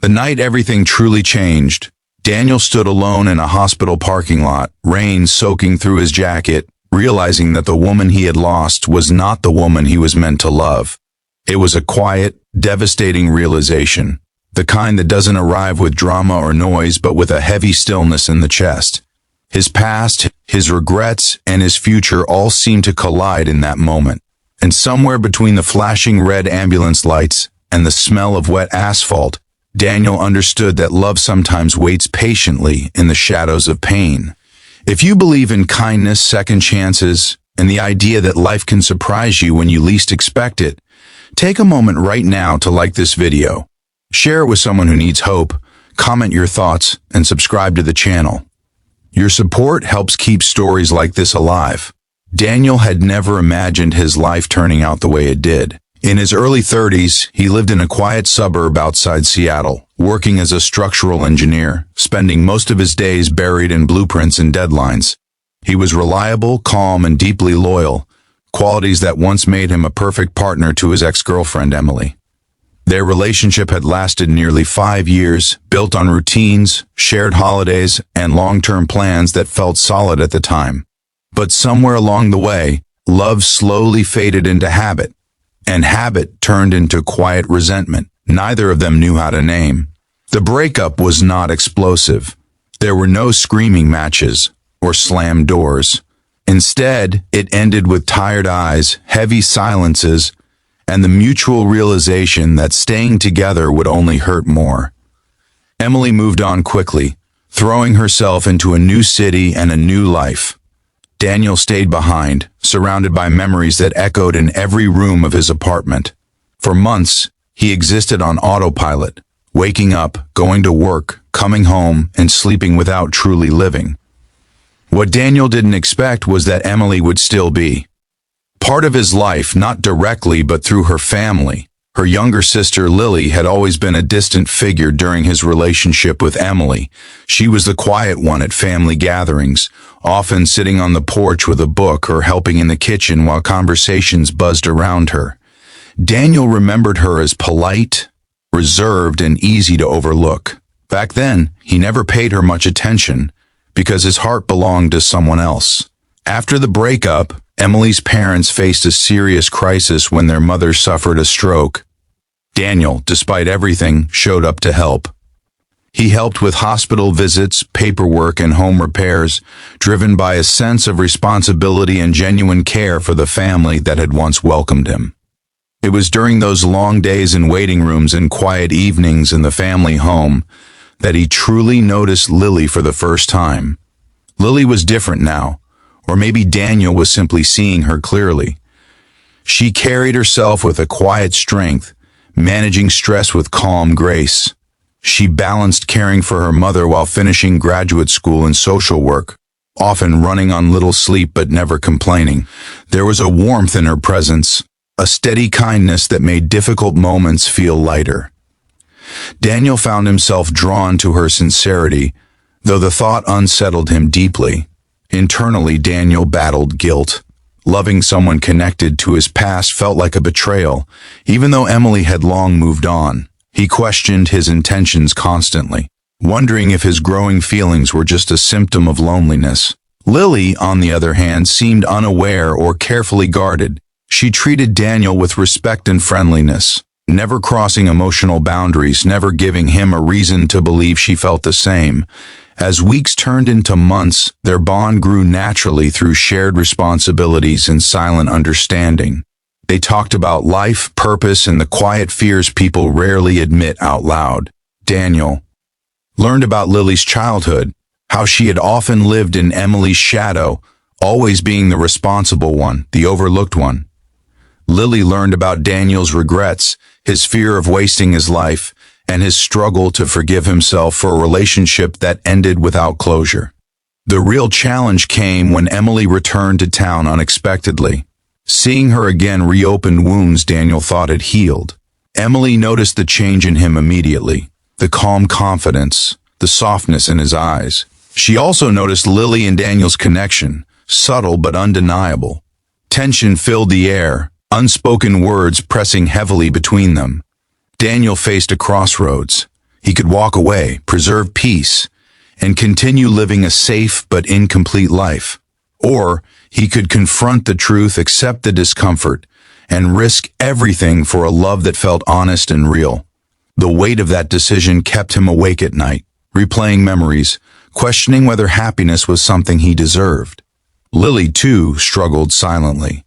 The night everything truly changed, Daniel stood alone in a hospital parking lot, rain soaking through his jacket, realizing that the woman he had lost was not the woman he was meant to love. It was a quiet, devastating realization, the kind that doesn't arrive with drama or noise but with a heavy stillness in the chest. His past, his regrets, and his future all seemed to collide in that moment. And somewhere between the flashing red ambulance lights and the smell of wet asphalt, Daniel understood that love sometimes waits patiently in the shadows of pain. If you believe in kindness, second chances, and the idea that life can surprise you when you least expect it, take a moment right now to like this video. Share it with someone who needs hope, comment your thoughts, and subscribe to the channel. Your support helps keep stories like this alive. Daniel had never imagined his life turning out the way it did. In his early 30s, he lived in a quiet suburb outside Seattle, working as a structural engineer, spending most of his days buried in blueprints and deadlines. He was reliable, calm, and deeply loyal, qualities that once made him a perfect partner to his ex-girlfriend, Emily. Their relationship had lasted nearly 5 years, built on routines, shared holidays, and long-term plans that felt solid at the time. But somewhere along the way, love slowly faded into habit, and habit turned into quiet resentment neither of them knew how to name. The breakup was not explosive. There were no screaming matches or slammed doors. Instead, it ended with tired eyes, heavy silences, and the mutual realization that staying together would only hurt more. Emily moved on quickly, throwing herself into a new city and a new life. Daniel stayed behind, surrounded by memories that echoed in every room of his apartment. For months, he existed on autopilot, waking up, going to work, coming home, and sleeping without truly living. What Daniel didn't expect was that Emily would still be part of his life, not directly but through her family. Her younger sister, Lily, had always been a distant figure during his relationship with Emily. She was the quiet one at family gatherings, often sitting on the porch with a book or helping in the kitchen while conversations buzzed around her. Daniel remembered her as polite, reserved, and easy to overlook. Back then, he never paid her much attention because his heart belonged to someone else. After the breakup, Emily's parents faced a serious crisis when their mother suffered a stroke. Daniel, despite everything, showed up to help. He helped with hospital visits, paperwork, and home repairs, driven by a sense of responsibility and genuine care for the family that had once welcomed him. It was during those long days in waiting rooms and quiet evenings in the family home that he truly noticed Lily for the first time. Lily was different now, or maybe Daniel was simply seeing her clearly. She carried herself with a quiet strength, managing stress with calm grace. She balanced caring for her mother while finishing graduate school and social work, often running on little sleep but never complaining. There was a warmth in her presence, a steady kindness that made difficult moments feel lighter. Daniel found himself drawn to her sincerity, though the thought unsettled him deeply. Internally, Daniel battled guilt. Loving someone connected to his past felt like a betrayal, even though Emily had long moved on. He questioned his intentions constantly, wondering if his growing feelings were just a symptom of loneliness. Lily, on the other hand, seemed unaware or carefully guarded. She treated Daniel with respect and friendliness, never crossing emotional boundaries, never giving him a reason to believe she felt the same. As weeks turned into months, their bond grew naturally through shared responsibilities and silent understanding. They talked about life, purpose, and the quiet fears people rarely admit out loud. Daniel learned about Lily's childhood, how she had often lived in Emily's shadow, always being the responsible one, the overlooked one. Lily learned about Daniel's regrets, his fear of wasting his life, and his struggle to forgive himself for a relationship that ended without closure. The real challenge came when Emily returned to town unexpectedly. Seeing her again reopened wounds Daniel thought had healed. Emily noticed the change in him immediately, the calm confidence, the softness in his eyes. She also noticed Lily and Daniel's connection, subtle but undeniable. Tension filled the air, unspoken words pressing heavily between them. Daniel faced a crossroads. He could walk away, preserve peace, and continue living a safe but incomplete life. Or he could confront the truth, accept the discomfort, and risk everything for a love that felt honest and real. The weight of that decision kept him awake at night, replaying memories, questioning whether happiness was something he deserved. Lily, too, struggled silently.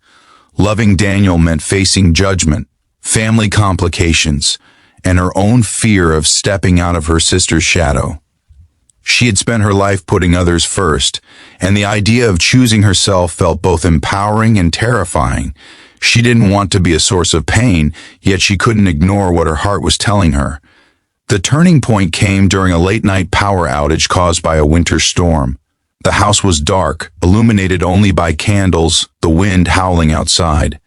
Loving Daniel meant facing judgment, family complications, and her own fear of stepping out of her sister's shadow. She had spent her life putting others first, and the idea of choosing herself felt both empowering and terrifying. She didn't want to be a source of pain, yet she couldn't ignore what her heart was telling her. The turning point came during a late-night power outage caused by a winter storm. The house was dark, illuminated only by candles, the wind howling outside.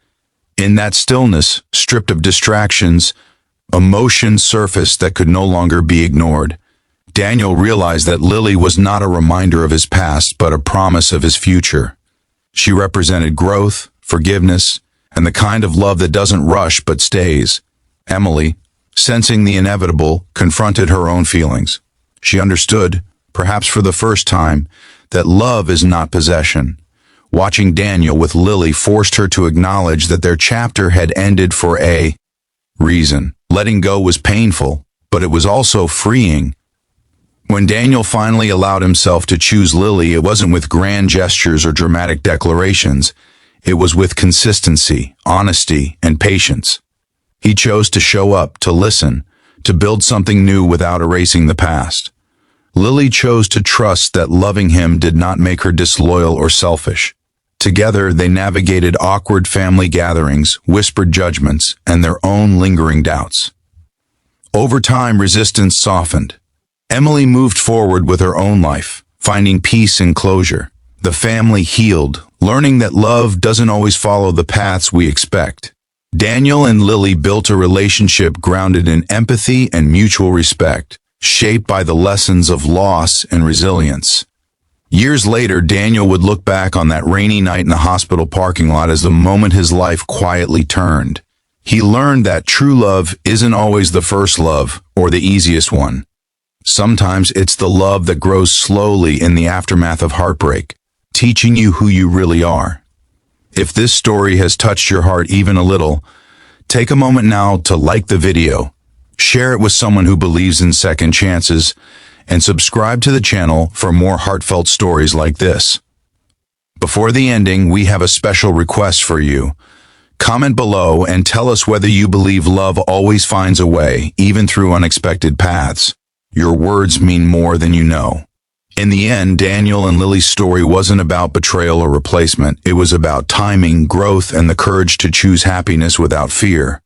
In that stillness, stripped of distractions, emotion surfaced that could no longer be ignored. Daniel realized that Lily was not a reminder of his past, but a promise of his future. She represented growth, forgiveness, and the kind of love that doesn't rush but stays. Emily, sensing the inevitable, confronted her own feelings. She understood, perhaps for the first time, that love is not possession. Watching Daniel with Lily forced her to acknowledge that their chapter had ended for a reason. Letting go was painful, but it was also freeing. When Daniel finally allowed himself to choose Lily, it wasn't with grand gestures or dramatic declarations. It was with consistency, honesty, and patience. He chose to show up, to listen, to build something new without erasing the past. Lily chose to trust that loving him did not make her disloyal or selfish. Together, they navigated awkward family gatherings, whispered judgments, and their own lingering doubts. Over time, resistance softened. Emily moved forward with her own life, finding peace and closure. The family healed, learning that love doesn't always follow the paths we expect. Daniel and Lily built a relationship grounded in empathy and mutual respect, shaped by the lessons of loss and resilience. Years later, Daniel would look back on that rainy night in the hospital parking lot as the moment his life quietly turned. He learned that true love isn't always the first love or the easiest one. Sometimes it's the love that grows slowly in the aftermath of heartbreak, teaching you who you really are. If this story has touched your heart even a little, take a moment now to like the video, share it with someone who believes in second chances, and subscribe to the channel for more heartfelt stories like this. Before the ending, we have a special request for you. Comment below and tell us whether you believe love always finds a way, even through unexpected paths. Your words mean more than you know. In the end, Daniel and Lily's story wasn't about betrayal or replacement. It was about timing, growth, and the courage to choose happiness without fear.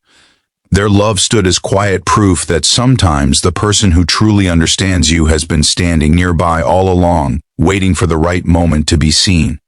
Their love stood as quiet proof that sometimes the person who truly understands you has been standing nearby all along, waiting for the right moment to be seen.